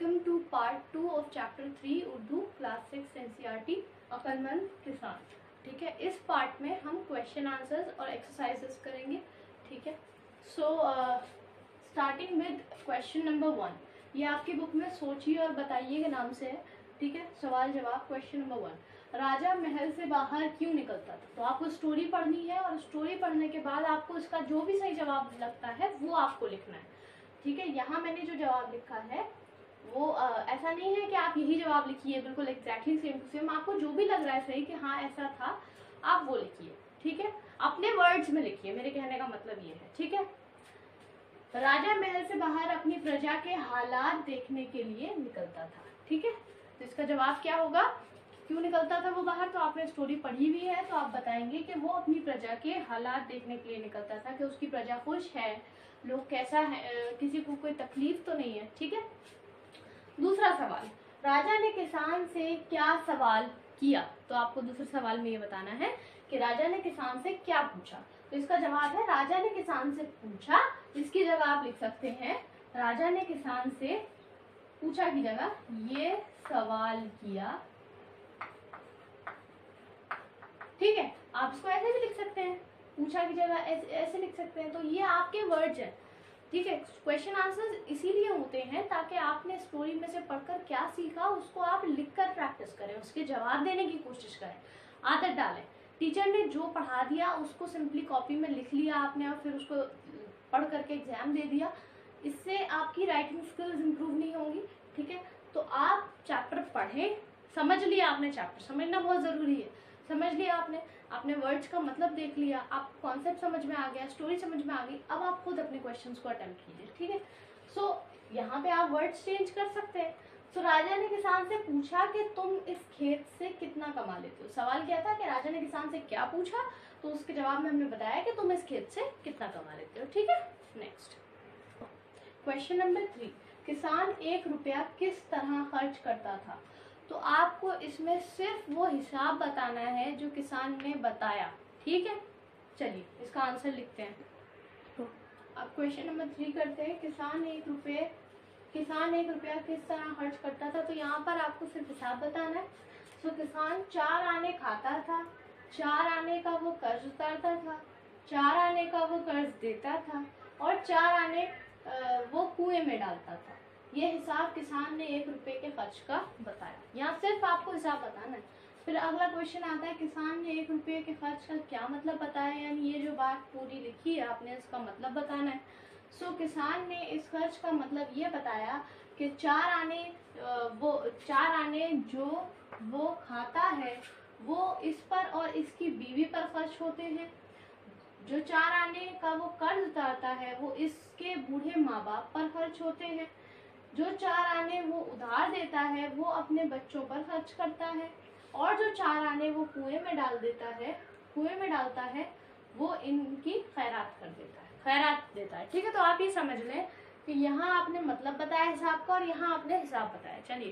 Welcome to part 2 of chapter 3 Urdu class 6 NCERT अक्लमंद किसान। ठीक है, इस पार्ट में हम क्वेश्चन आंसर्स और एक्सरसाइजेस करेंगे। ठीक है, so starting with question number 1। ये आपकी बुक में सोचिए और बताइए के नाम से है। ठीक है, सवाल जवाब। क्वेश्चन नंबर 1, राजा महल से बाहर क्यों निकलता था? तो आपको स्टोरी पढ़नी है और स्टोरी पढ़ने के बाद आपको इसका जो भी सही जवाब लगता है वो आपको लिखना है। ठीक है, यहाँ मैंने जो जवाब लिखा है वो ऐसा नहीं है कि आप यही जवाब लिखिए बिल्कुल एग्जैक्टली सेम टू सेम। आपको जो भी लग रहा है सही कि हाँ ऐसा था, आप वो लिखिए। ठीक है, अपने वर्ड्स में लिखिए, मेरे कहने का मतलब ये है। ठीक है, राजा महल से बाहर अपनी प्रजा के हालात देखने के लिए निकलता था। ठीक है, तो इसका जवाब क्या होगा? क्यों निकलता था वो बाहर? तो आपने स्टोरी पढ़ी भी है तो आप बताएंगे कि वो अपनी प्रजा के हालात देखने के लिए निकलता था कि उसकी प्रजा खुश है, लोग कैसा है, किसी को कोई तकलीफ तो नहीं है। ठीक है, दूसरा सवाल, राजा ने किसान से क्या सवाल किया? तो आपको दूसरे सवाल में ये बताना है कि राजा ने किसान से क्या पूछा। तो इसका जवाब है राजा ने किसान से पूछा। इसकी जगह आप लिख सकते हैं राजा ने किसान से पूछा की जगह ये सवाल किया। ठीक है, आप इसको ऐसे भी लिख सकते हैं, पूछा की जगह ऐसे लिख सकते हैं। तो ये आपके वर्ड्स हैं। ठीक है, क्वेश्चन आंसर्स इसीलिए होते हैं ताकि आपने स्टोरी में से पढ़कर क्या सीखा उसको आप लिखकर प्रैक्टिस करें, उसके जवाब देने की कोशिश करें, आदत डालें। टीचर ने जो पढ़ा दिया उसको सिंपली कॉपी में लिख लिया आपने और फिर उसको पढ़ करके एग्जाम दे दिया, इससे आपकी राइटिंग स्किल्स इंप्रूव नहीं होंगी। ठीक है, तो आप चैप्टर पढ़ें, समझ लिया आपने, चैप्टर समझना बहुत जरूरी है। समझ लिया आपने वर्ड्स का मतलब देख लिया, आप कॉन्सेप्ट समझ में आ गया, स्टोरी समझ में आ गई, अब आप खुद अपने क्वेश्चंस को अटेम्प्ट कीजिए। ठीक है, सो यहाँ पे आप वर्ड्स चेंज कर सकते हैं। सो राजा ने किसान से पूछा कि तुम इस खेत से कितना कमा लेते हो। सवाल क्या था कि राजा ने किसान से क्या पूछा, तो उसके जवाब में हमने बताया कि तुम इस खेत से कितना कमा लेते हो। ठीक है, नेक्स्ट क्वेश्चन नंबर 3, किसान 1 रुपया किस तरह खर्च करता था? तो आपको इसमें सिर्फ वो हिसाब बताना है जो किसान ने बताया। ठीक है, चलिए इसका आंसर लिखते हैं। तो अब क्वेश्चन नंबर 3 करते हैं। किसान 1 रुपया किस तरह खर्च करता था? तो यहाँ पर आपको सिर्फ हिसाब बताना है। तो किसान 4 आने खाता था, 4 आने का वो कर्ज उतारता था, 4 आने का वो कर्ज देता था और 4 आने वो कुएं में डालता था। ये हिसाब किसान ने 1 रुपये के खर्च का बताया। यहाँ सिर्फ आपको हिसाब बताना है। फिर अगला क्वेश्चन आता है, किसान ने 1 रुपये के खर्च का क्या मतलब बताया, यानी ये जो बात पूरी लिखी है आपने इसका मतलब बताना है। सो किसान ने इस खर्च का मतलब ये बताया कि 4 आने जो वो खाता है वो इस पर और इसकी बीवी पर खर्च होते हैं। जो 4 आने का वो कर्ज उतारता है वो इसके बूढ़े माँ बाप पर खर्च होते हैं। जो 4 आने वो उधार देता है वो अपने बच्चों पर खर्च करता है और जो 4 आने वो कुएं में डालता है वो इनकी खैरात देता है। ठीक है, तो आप ये समझ लें कि यहाँ आपने मतलब बताया हिसाब का और यहाँ आपने हिसाब बताया। चलिए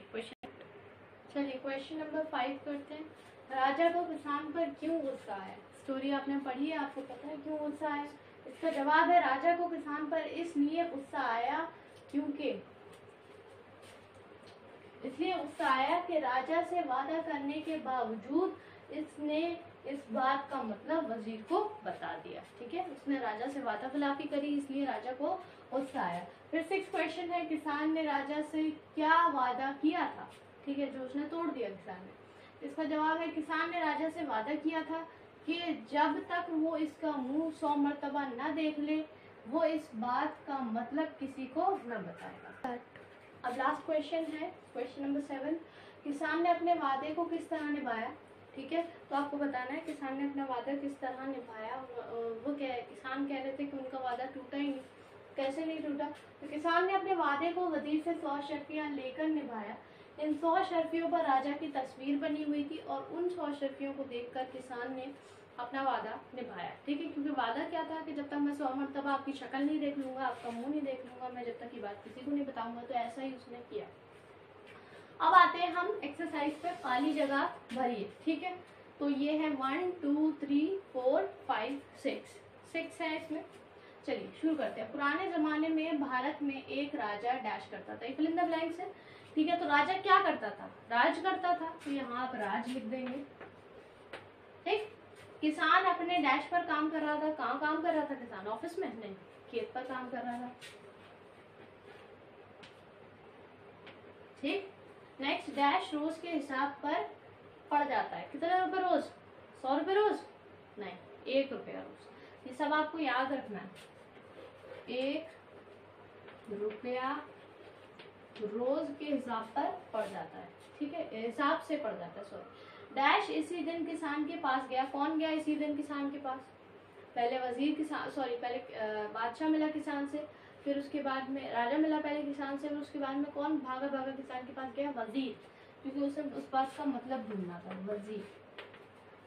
क्वेश्चन नंबर 5 करते हैं। राजा को किसान पर क्यों गुस्सा आया? स्टोरी आपने पढ़ी है, आपको पता है क्यों गुस्सा आया। इसका जवाब है राजा को किसान पर इसलिए गुस्सा आया कि राजा से वादा करने के बावजूद इसने इस बात का मतलब वजीर को बता दिया। ठीक है, उसने राजा से वादा खिलाफी करी इसलिए राजा को गुस्सा आया। फिर 6 क्वेश्चन है, किसान ने राजा से क्या वादा किया था? ठीक है, जो उसने तोड़ दिया किसान ने। इसका जवाब है किसान ने राजा से वादा किया था कि जब तक वो इसका मुंह 100 मरतबा न देख ले वो इस बात का मतलब किसी को न बताएगा। अब लास्ट क्वेश्चन है क्वेश्चन नंबर 7, किसान ने अपने वादे को किस तरह निभाया? ठीक है, तो आपको बताना है किसान ने अपना वादा किस तरह निभाया। वो क्या है, किसान कह रहे थे कि उनका वादा टूटा ही नहीं। कैसे नहीं टूटा? तो किसान ने अपने वादे को वजीर से 100 शर्फियाँ लेकर निभाया। इन 100 शर्फियों पर राजा की तस्वीर बनी हुई थी और उन 100 शर्फियों को देखकर किसान ने अपना वादा निभाया। ठीक है, क्योंकि वादा क्या था कि जब तक मैं 100 मरतबा आपकी शक्ल नहीं देख लूंगा, आपका मुंह नहीं देख लूंगा, मैं जब तक ये बात किसी को नहीं बताऊंगा। तो ऐसा ही उसने किया। अब आते हैं हम एक्सरसाइज पे, खाली जगह भरिए। ठीक है, तो ये है 1 2 3 4 5 6 है इसमें। चलिए शुरू करते हैं। पुराने जमाने में भारत में एक राजा डैश करता था, फिल इन द ब्लैंक्स है। ठीक है, तो राजा क्या करता था? राज करता था, तो यहाँ आप राज लिख देंगे। ठीक, किसान अपने डैश पर काम कर रहा था। कहाँ काम कर रहा था किसान? ऑफिस में नहीं, खेत पर काम कर रहा था। ठीक, नेक्स्ट, डैश रोज के हिसाब पर पड़ जाता है। कितने रुपए रोज? 100 रुपए रोज? नहीं, 1 रुपया रोज। ये सब आपको याद रखना है। 1 रुपया रोज के हिसाब पर पड़ जाता है। ठीक है, हिसाब से पड़ जाता है, सॉरी। डैश इसी दिन किसान के पास गया। कौन गया इसी दिन किसान के पास? पहले वजीर किसान, सॉरी, पहले बादशाह मिला किसान से, फिर उसके बाद में राजा मिला पहले किसान से, फिर उसके बाद में कौन भागा भागा किसान के पास गया? वजीर, क्योंकि उसे उस बात का मतलब ढूंढना था, वजीर।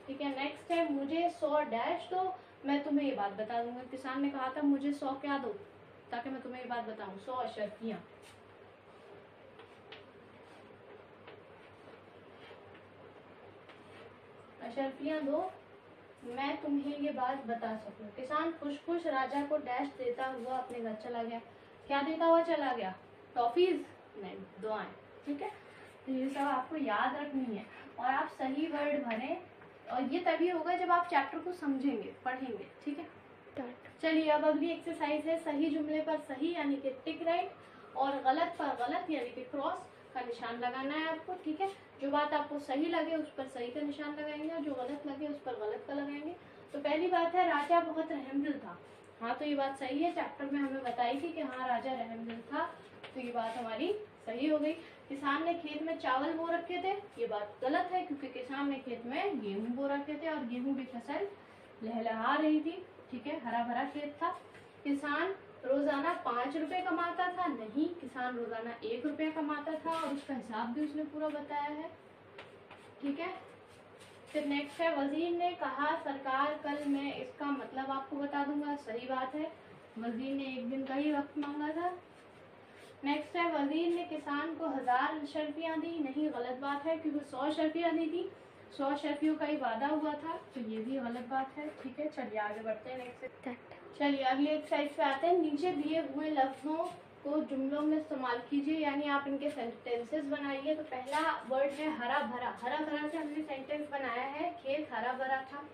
ठीक है, नेक्स्ट है, मुझे 100 डैश दो, मैं तुम्हें ये बात बता दूंगा। किसान ने कहा था मुझे 100 क्या दो, ताकि मैं तुम्हें ये बात बताऊं? 100 अशर्फियां। अशर्फियां दो, मैं तुम्हें ये बात बता सकूं। किसान खुश खुश राजा को डैश देता हुआ अपने घर चला गया। क्या देता हुआ चला गया? टॉफीज? नहीं, दुआएं। ठीक है, तो ये सब आपको याद रखनी है और आप सही वर्ड भरें, और ये तभी होगा जब आप चैप्टर को समझेंगे, पढ़ेंगे। ठीक है, चलिए अब अगली एक्सरसाइज है, सही जुमले पर सही यानी कि टिक राइट, और गलत पर गलत यानी कि क्रॉस का निशान लगाना है आपको। ठीक है, जो बात आपको सही लगे उस पर सही का निशान लगाएंगे, और जो गलत लगे उस पर गलत का लगाएंगे। तो पहली बात है, राजा बहुत रहमदिल था। हाँ, तो ये बात सही है, चैप्टर में हमें बताई थी कि हाँ राजा रहमदिल था, तो ये बात हमारी सही हो गई। किसान ने खेत में चावल बो रखे थे, ये बात गलत है, क्योंकि किसान ने खेत में गेहूं बो रखे थे और गेहूं की फसल लहलहा रही थी। ठीक है, हरा भरा खेत था। किसान रोजाना 5 रुपए कमाता था, नहीं, किसान रोजाना 1 रुपया कमाता था, और उसका हिसाब भी उसने पूरा बताया है। ठीक है, फिर नेक्स्ट है, वजीर ने कहा सरकार कल मैं इसका मतलब आपको बता दूंगा। सही बात है, वजीर ने 1 दिन का ही वक्त मांगा था। नेक्स्ट है, वजीर ने किसान को 1000 अशर्फियां दी। नहीं, गलत बात है, क्योंकि 100 अशर्फियां दी थी, 100 अशर्फियों का ही वादा हुआ था, तो ये भी गलत बात है। ठीक है, चलिए आगे बढ़ते हैं नेक्स्ट। चलिए अगली एक्सरसाइज पे आते हैं। नीचे दिए हुए लफ्जों को जुमलों में इस्तेमाल कीजिए, यानी आप इनके सेंटेंसेस बनाइए। तो पहला वर्ड है हरा भरा। हरा भरा से हमने सेंटेंस बनाया है, खेत हरा भरा था।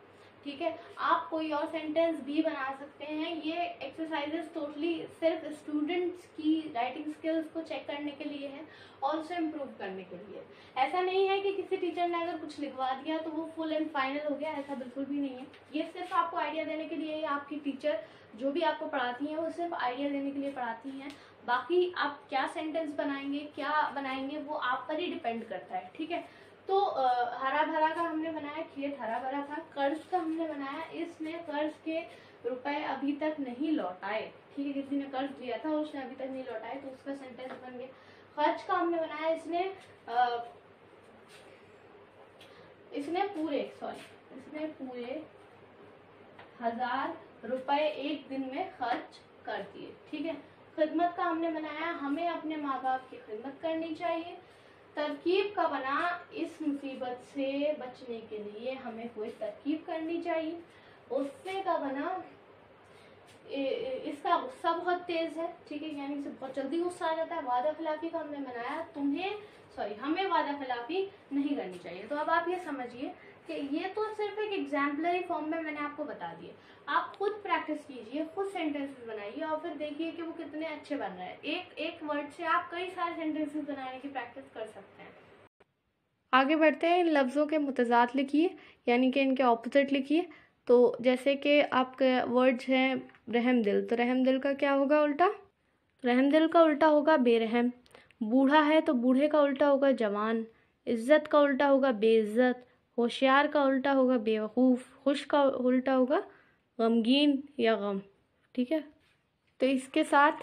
ठीक है, आप कोई और सेंटेंस भी बना सकते हैं। ये एक्सरसाइजेस टोटली सिर्फ स्टूडेंट्स की राइटिंग स्किल्स को चेक करने के लिए है और उसे इम्प्रूव करने के लिए। ऐसा नहीं है कि किसी टीचर ने अगर कुछ लिखवा दिया तो वो फुल एंड फाइनल हो गया, ऐसा बिल्कुल भी नहीं है। ये सिर्फ आपको आइडिया देने के लिए, आपकी टीचर जो भी आपको पढ़ाती हैं वो सिर्फ आइडिया देने के लिए पढ़ाती हैं। बाकी आप क्या सेंटेंस बनाएंगे, क्या बनाएंगे, वो आप पर ही डिपेंड करता है। ठीक है, तो हरा भरा का हमने बनाया, खेत हरा भरा था। कर्ज का हमने बनाया, इसने कर्ज के रुपए अभी तक नहीं लौटाए। ठीक है, किसी ने कर्ज लिया था और उसने अभी तक नहीं लौटाए, तो उसका सेंटेंस बन गया। खर्च का हमने बनाया, इसने पूरे 1000 रुपए 1 दिन में खर्च कर दिए। ठीक है, खिदमत का हमने बनाया, हमें अपने माँ बाप की खिदमत करनी चाहिए। तरकीब का बना, इस मुसीबत से बचने के लिए हमें कोई तरकीब करनी चाहिए। गुस्से का बना, इसका गुस्सा बहुत तेज है। ठीक है, यानी इसे बहुत जल्दी गुस्सा आ जाता है। वादा खिलाफी का हमने बनाया, हमें वादा खिलाफी नहीं करनी चाहिए। तो अब आप ये समझिए कि ये तो सिर्फ एक एग्जाम्पलरी फॉर्म में मैंने आपको बता दिया। आप खुद प्रैक्टिस कीजिए, खुद सेंटेंसेस बनाइए और फिर देखिए कि वो कितने अच्छे बन रहे हैं। एक वर्ड से आप कई सारे सेंटेंसेस बनाने की प्रैक्टिस कर सकते हैं। आगे बढ़ते हैं। इन लफ्ज़ों के मुतज़ाद लिखिए, यानी कि इनके ऑपोजिट लिखिए। तो जैसे कि आपके वर्ड्स हैं रहमदिल, तो रहमदिल का क्या होगा उल्टा? रहमदिल का उल्टा होगा बेरहम। बूढ़ा है तो बूढ़े का उल्टा होगा जवान। इज़्ज़त का उल्टा होगा बेइज़्ज़त। होशियार का उल्टा होगा बेवकूफ़। खुश का उल्टा होगा गमगीन या गम। ठीक है, तो इसके साथ